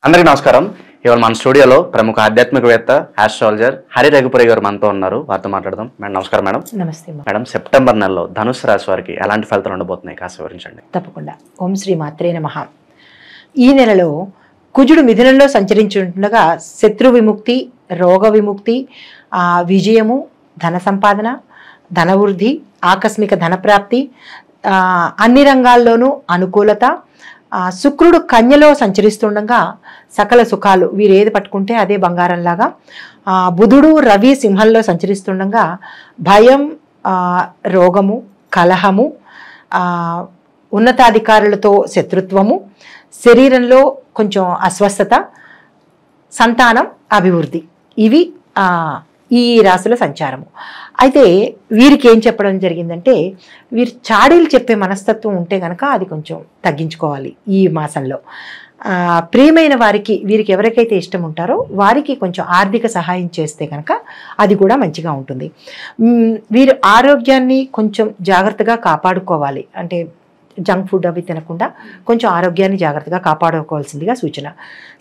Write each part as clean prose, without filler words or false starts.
అందరికీ నమస్కారం. ఇవాళ మన స్టూడియోలో ప్రముఖ ఆధ్యాత్మికవేత్త ఆస్ట్రాలజర్ హరి రఘుపురి గారు మనతో ఉన్నారు. వారితో మాట్లాడదాం. మేడం నమస్కారం. మేడం నమస్తే. మేడం, సెప్టెంబర్ నెలలో ధనుసు రాశి వారికి ఎలాంటి ఫలితాలు ఉండబోతున్నాయి కాస్త వివరించండి. తప్పకుండా. ఓం శ్రీ మాత్రే నమః. ఈ నెలలో కుజుడు మిథునంలో సంచరించుండగా శత్రు విముక్తి, రోగ విముక్తి, విజయము, ధన సంపాదన, ధనవృద్ధి, ఆకస్మిక ధనప్రాప్తి, అన్ని రంగాల్లోనూ అనుకూలత. శుక్రుడు కన్యలో సంచరిస్తుండగా సకల సుఖాలు, వీరు ఏది పట్టుకుంటే అదే బంగారంలాగా. బుధుడు రవి సింహంలో సంచరిస్తుండగా భయం, రోగము, కలహము, ఉన్నతాధికారులతో శత్రుత్వము, శరీరంలో కొంచెం అస్వస్థత, సంతానం అభివృద్ధి, ఇవి ఈ రాశుల సంచారము. అయితే వీరికి ఏం చెప్పడం జరిగిందంటే, వీరు చాడీలు చెప్పే మనస్తత్వం ఉంటే కనుక అది కొంచెం తగ్గించుకోవాలి ఈ మాసంలో. ప్రియమైన వారికి, వీరికి ఎవరికైతే ఇష్టం ఉంటారో వారికి కొంచెం ఆర్థిక సహాయం చేస్తే కనుక అది కూడా మంచిగా ఉంటుంది. వీరు ఆరోగ్యాన్ని కొంచెం జాగ్రత్తగా కాపాడుకోవాలి. అంటే జంక్ ఫుడ్ అవి తినకుండా కొంచెం ఆరోగ్యాన్ని జాగ్రత్తగా కాపాడుకోవాల్సిందిగా సూచన.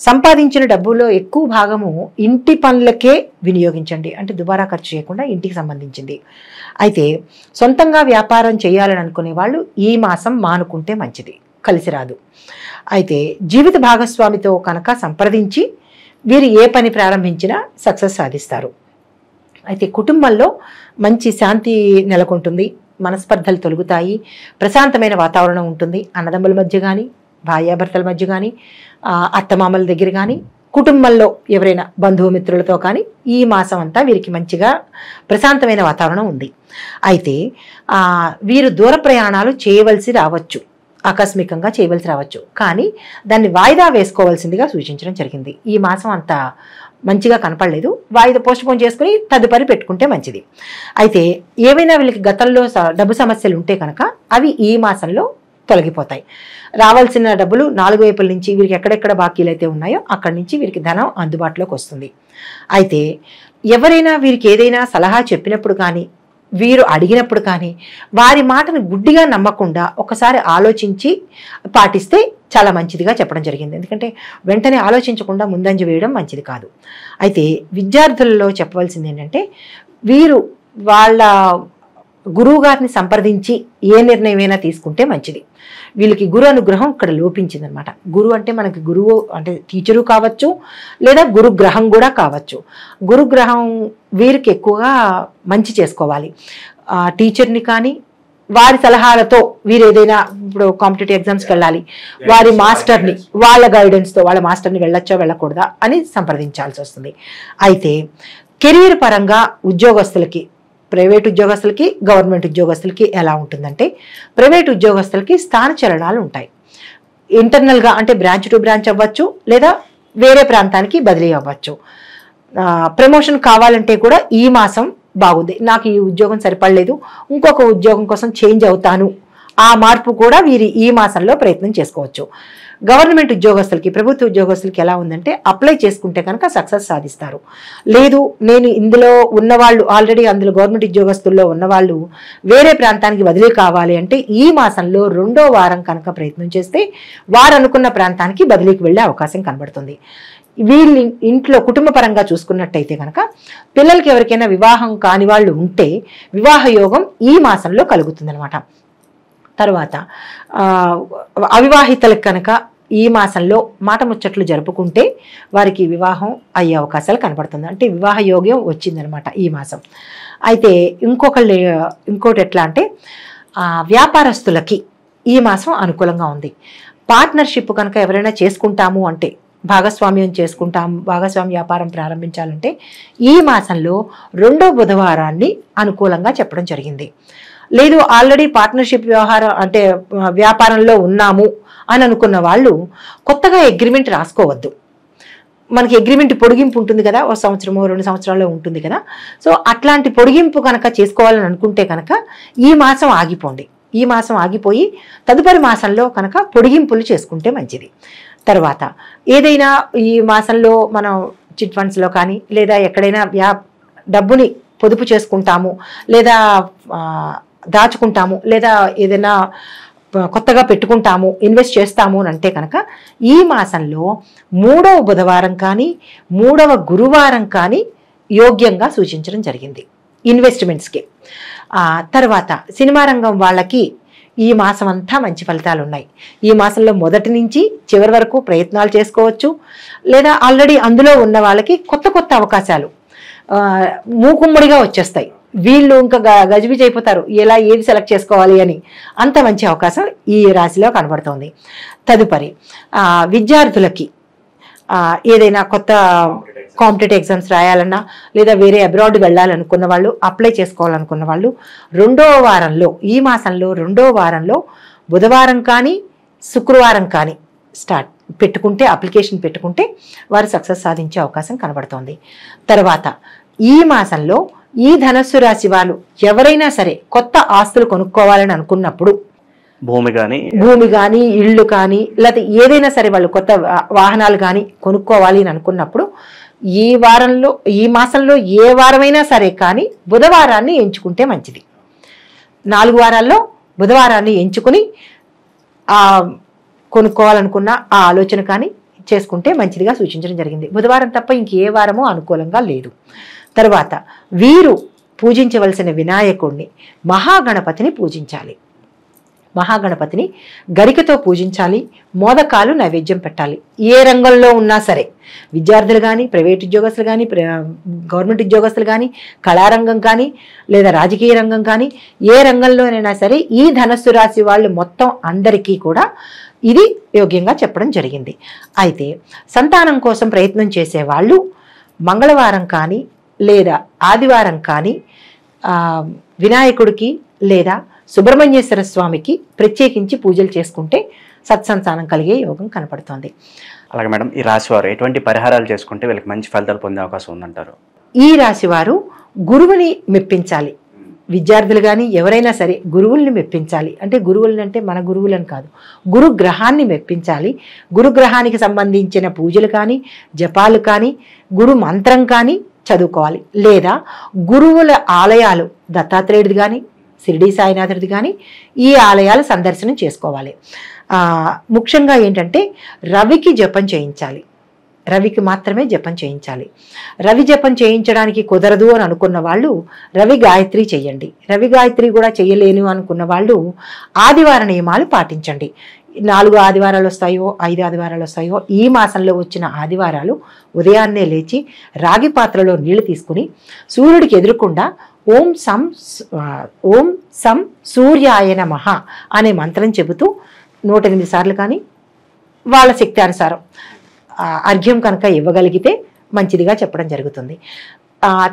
సంపాదించిన డబ్బులో ఎక్కువ భాగము ఇంటి పనులకే వినియోగించండి. అంటే దుబారా ఖర్చు చేయకుండా ఇంటికి సంబంధించింది. అయితే సొంతంగా వ్యాపారం చేయాలని అనుకునే వాళ్ళు ఈ మాసం మానుకుంటే మంచిది, కలిసి రాదు. అయితే జీవిత భాగస్వామితో కనుక సంప్రదించి వీరు ఏ పని ప్రారంభించినా సక్సెస్ సాధిస్తారు. అయితే కుటుంబంలో మంచి శాంతి నెలకొంటుంది, మనస్పర్ధలు తొలుగుతాయి, ప్రశాంతమైన వాతావరణం ఉంటుంది. అన్నదమ్ముల మధ్య కానీ, భార్యాభర్తల మధ్య కానీ, అత్తమామల దగ్గర కానీ, కుటుంబంలో ఎవరైనా బంధుమిత్రులతో కానీ ఈ మాసం అంతా వీరికి మంచిగా ప్రశాంతమైన వాతావరణం ఉంది. అయితే వీరు దూర ప్రయాణాలు చేయవలసి రావచ్చు, ఆకస్మికంగా చేయవలసి రావచ్చు. కానీ దాన్ని వాయిదా వేసుకోవాల్సిందిగా సూచించడం జరిగింది. ఈ మాసం అంతా మంచిగా కనపడలేదు, వాయిదా పోస్ట్పోన్ చేసుకుని తదుపరి పెట్టుకుంటే మంచిది. అయితే ఏవైనా వీళ్ళకి గతంలో డబ్బు సమస్యలు ఉంటే కనుక అవి ఈ మాసంలో తొలగిపోతాయి. రావాల్సిన డబ్బులు 4 వైపుల నుంచి వీరికి ఎక్కడెక్కడ బాకీలు అయితే ఉన్నాయో అక్కడి నుంచి వీరికి ధనం అందుబాటులోకి వస్తుంది. అయితే ఎవరైనా వీరికి ఏదైనా సలహా చెప్పినప్పుడు కానీ, వీరు అడిగినప్పుడు కానీ వారి మాటను గుడ్డిగా నమ్మకుండా ఒకసారి ఆలోచించి పాటిస్తే చాలా మంచిదిగా చెప్పడం జరిగింది. ఎందుకంటే వెంటనే ఆలోచించకుండా ముందంజ వేయడం మంచిది కాదు. అయితే విద్యార్థులలో చెప్పవలసింది ఏంటంటే, వీరు వాళ్ళ గురువు గారిని సంప్రదించి ఏ నిర్ణయమైనా తీసుకుంటే మంచిది. వీళ్ళకి గురు అనుగ్రహం ఇక్కడ లోపించిందనమాట. గురు అంటే మనకి గురువు అంటే టీచరు కావచ్చు, లేదా గురుగ్రహం కూడా కావచ్చు. గురుగ్రహం వీరికి ఎక్కువగా మంచి చేసుకోవాలి. టీచర్ని కానీ వారి సలహాలతో వీరు ఏదైనా ఇప్పుడు కాంపిటేటివ్ ఎగ్జామ్స్కి వెళ్ళాలి, వారి మాస్టర్ని, వాళ్ళ గైడెన్స్తో వాళ్ళ మాస్టర్ని వెళ్ళొచ్చా వెళ్ళకూడదా అని సంప్రదించాల్సి వస్తుంది. అయితే కెరీర్ పరంగా ఉద్యోగస్తులకి, ప్రైవేట్ ఉద్యోగస్తులకి, గవర్నమెంట్ ఉద్యోగస్తులకి ఎలా ఉంటుందంటే, ప్రైవేట్ ఉద్యోగస్తులకి స్థానచలనాలు ఉంటాయి. ఇంటర్నల్గా అంటే బ్రాంచ్ టు బ్రాంచ్ అవ్వచ్చు, లేదా వేరే ప్రాంతానికి బదిలీ అవ్వచ్చు. ప్రమోషన్ కావాలంటే కూడా ఈ మాసం బాగుంది, నాకు ఈ ఉద్యోగం సరిపడలేదు, ఇంకొక ఉద్యోగం కోసం చేంజ్ అవుతాను, ఆ మార్పు కూడా వీరి ఈ మాసంలో ప్రయత్నం చేసుకోవచ్చు. గవర్నమెంట్ ఉద్యోగస్తులకి, ప్రభుత్వ ఉద్యోగస్తులకి ఎలా ఉందంటే, అప్లై చేసుకుంటే కనుక సక్సెస్ సాధిస్తారు. లేదు నేను ఇందులో ఉన్నవాళ్ళు ఆల్రెడీ అందులో గవర్నమెంట్ ఉద్యోగస్తుల్లో ఉన్నవాళ్ళు వేరే ప్రాంతానికి బదిలీ కావాలి అంటే ఈ మాసంలో 2వ వారం కనుక ప్రయత్నం చేస్తే వారు అనుకున్న ప్రాంతానికి బదిలీకి వెళ్ళే అవకాశం కనబడుతుంది. వీళ్ళు ఇంట్లో కుటుంబ పరంగా చూసుకున్నట్టయితే కనుక పిల్లలకి ఎవరికైనా వివాహం కాని వాళ్ళు ఉంటే వివాహ యోగం ఈ మాసంలో కలుగుతుందనమాట. తర్వాత అవివాహితలకు కనుక ఈ మాసంలో మాట ముచ్చట్లు జరుపుకుంటే వారికి వివాహం అయ్యే అవకాశాలు కనపడుతుంది. అంటే వివాహ యోగ్యం వచ్చిందనమాట ఈ మాసం. అయితే ఇంకోటి ఎట్లా అంటే, వ్యాపారస్తులకి ఈ మాసం అనుకూలంగా ఉంది. పార్ట్నర్షిప్ కనుక ఎవరైనా చేసుకుంటాము అంటే, భాగస్వామ్యం చేసుకుంటాము, భాగస్వామ్య వ్యాపారం ప్రారంభించాలంటే ఈ మాసంలో 2వ బుధవారాన్ని అనుకూలంగా చెప్పడం జరిగింది. లేదు ఆల్రెడీ పార్ట్నర్షిప్ వ్యవహారం అంటే వ్యాపారంలో ఉన్నాము అని అనుకున్న వాళ్ళు కొత్తగా అగ్రిమెంట్ రాసుకోవద్దు. మనకి అగ్రిమెంట్ పొడిగింపు ఉంటుంది కదా, 1 సంవత్సరమో 2 సంవత్సరాల్లో ఉంటుంది కదా. సో అట్లాంటి పొడిగింపు కనుక చేసుకోవాలని అనుకుంటే కనుక ఈ మాసం ఆగిపోండి. ఈ మాసం ఆగిపోయి తదుపరి మాసంలో కనుక పొడిగింపులు చేసుకుంటే మంచిది. తర్వాత ఏదైనా ఈ మాసంలో మనం చిట్ ఫండ్స్లో కానీ, లేదా ఎక్కడైనా డబ్బుని పొదుపు చేసుకుంటాము, లేదా దాచుకుంటాము, లేదా ఏదైనా కొత్తగా పెట్టుకుంటాము, ఇన్వెస్ట్ చేస్తాము అని అంటే కనుక ఈ మాసంలో 3వ బుధవారం కానీ 3వ గురువారం కానీ యోగ్యంగా సూచించడం జరిగింది ఇన్వెస్ట్మెంట్స్కి. తర్వాత సినిమా రంగం వాళ్ళకి ఈ మాసం అంతా మంచి ఫలితాలు ఉన్నాయి. ఈ మాసంలో మొదటి నుంచి చివరి వరకు ప్రయత్నాలు చేసుకోవచ్చు, లేదా ఆల్రెడీ అందులో ఉన్న వాళ్ళకి కొత్త కొత్త అవకాశాలు మూకుమ్మడిగా వచ్చేస్తాయి. వీళ్ళు ఇంకా గజిబిజి అయిపోతారు, ఎలా ఏది సెలెక్ట్ చేసుకోవాలి అని. అంత మంచి అవకాశం ఈ రాశిలో కనబడుతోంది. తదుపరి విద్యార్థులకి ఏదైనా కొత్త కాంపిటేటివ్ ఎగ్జామ్స్ రాయాలన్నా, లేదా వేరే అబ్రాడ్ వెళ్ళాలనుకున్న వాళ్ళు, అప్లై చేసుకోవాలనుకున్న వాళ్ళు ఈ మాసంలో 2వ వారంలో బుధవారం కానీ శుక్రవారం కానీ అప్లికేషన్ పెట్టుకుంటే వారు సక్సెస్ సాధించే అవకాశం కనబడుతోంది. తర్వాత ఈ మాసంలో ఈ ధనస్సు రాశి వాళ్ళు ఎవరైనా సరే కొత్త ఆస్తులు కొనుక్కోవాలని అనుకున్నప్పుడు, భూమి కానీ ఇళ్ళు కానీ, లేకపోతే ఏదైనా సరే వాళ్ళు కొత్త వాహనాలు కానీ కొనుక్కోవాలి అని అనుకున్నప్పుడు ఈ మాసంలో ఏ వారమైనా సరే కానీ బుధవారాన్ని ఎంచుకుంటే మంచిది. 4 వారాల్లో బుధవారాన్ని ఎంచుకుని కొనుక్కోవాలనుకున్న ఆ ఆలోచన కానీ చేసుకుంటే మంచిదిగా సూచించడం జరిగింది. బుధవారం తప్ప ఇంకే వారము అనుకూలంగా లేదు. తర్వాత వీరు పూజించవలసిన వినాయకుడిని మహాగణపతిని పూజించాలి. మహాగణపతిని గరికతో పూజించాలి. మోదకాలు నైవేద్యం పెట్టాలి. ఏ రంగంలో ఉన్నా సరే, విద్యార్థులు కానీ, ప్రైవేట్ ఉద్యోగస్తులు కానీ, గవర్నమెంట్ ఉద్యోగస్తులు కానీ, కళారంగం కానీ, లేదా రాజకీయ రంగం కానీ, ఏ రంగంలోనైనా సరే ఈ ధనస్సు రాశి వాళ్ళు మొత్తం అందరికీ కూడా ఇది యోగ్యంగా చెప్పడం జరిగింది. అయితే సంతానం కోసం ప్రయత్నం చేసేవాళ్ళు మంగళవారం కానీ లేదా ఆదివారం కానీ వినాయకుడికి లేదా సుబ్రహ్మణ్యేశ్వర స్వామికి ప్రత్యేకించి పూజలు చేసుకుంటే సత్సంతానం కలిగే యోగం కనపడుతోంది. అలాగే మేడం, ఈ రాశి వారు ఎటువంటి పరిహారాలు చేసుకుంటే వీళ్ళకి మంచి ఫలితాలు పొందే అవకాశం ఉందంటారు? ఈ రాశి వారు గురువుని మెప్పించాలి. విద్యార్థులు కానీ ఎవరైనా సరే గురువుల్ని మెప్పించాలి. అంటే గురువులని అంటే మన గురువులను కాదు, గురుగ్రహాన్ని మెప్పించాలి. గురుగ్రహానికి సంబంధించిన పూజలు కానీ, జపాలు కానీ, గురు మంత్రం కానీ చదువుకోవాలి. లేదా గురువుల ఆలయాలు దత్తాత్రేయుడిది కానీ, షిరిడి సాయినాథుడిది కానీ ఈ ఆలయాలు సందర్శనం చేసుకోవాలి. ముఖ్యంగా ఏంటంటే రవికి జపం చేయించాలి. రవికి మాత్రమే జపం చేయించాలి. రవి జపం చేయించడానికి కుదరదు అని అనుకున్న వాళ్ళు రవి గాయత్రి చెయ్యండి. రవి గాయత్రి కూడా చెయ్యలేను అనుకున్న వాళ్ళు ఆదివార నియమాలు పాటించండి. 4 ఆదివారాలు వస్తాయో 5 ఆదివారాలు వస్తాయో ఈ మాసంలో వచ్చిన ఆదివారాలు ఉదయాన్నే లేచి రాగి పాత్రలో నీళ్లు తీసుకుని సూర్యుడికి ఎదురుకుండా ఓం సం సూర్యాయ నమః అనే మంత్రం చెబుతూ 108 సార్లు కానీ వాళ్ళ శక్తి అనుసారం అర్ఘ్యం కనుక ఇవ్వగలిగితే మంచిదిగా చెప్పడం జరుగుతుంది.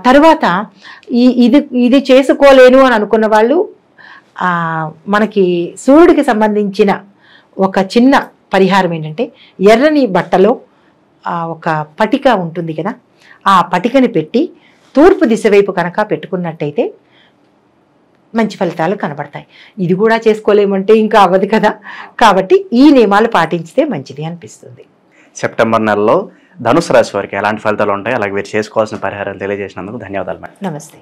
తర్వాత ఇది చేసుకోలేను అని అనుకున్న వాళ్ళు మనకి సూర్యుడికి సంబంధించిన ఒక చిన్న పరిహారం ఏంటంటే ఎర్రని బట్టలో ఒక పటిక ఉంటుంది కదా, ఆ పటికని పెట్టి తూర్పు దిశ వైపు కనుక పెట్టుకున్నట్టయితే మంచి ఫలితాలు కనబడతాయి. ఇది కూడా చేసుకోలేమంటే ఇంకా అవ్వదు కదా, కాబట్టి ఈ నియమాలు పాటించితే మంచిది అనిపిస్తుంది. సెప్టెంబర్ నెలలో ధనుసు రాశి వారికి ఎలాంటి ఫలితాలు ఉంటాయి, అలాగే వీరు చేసుకోవాల్సిన పరిహారాలు తెలియజేసినందుకు ధన్యవాదాలు మేడం. నమస్తే.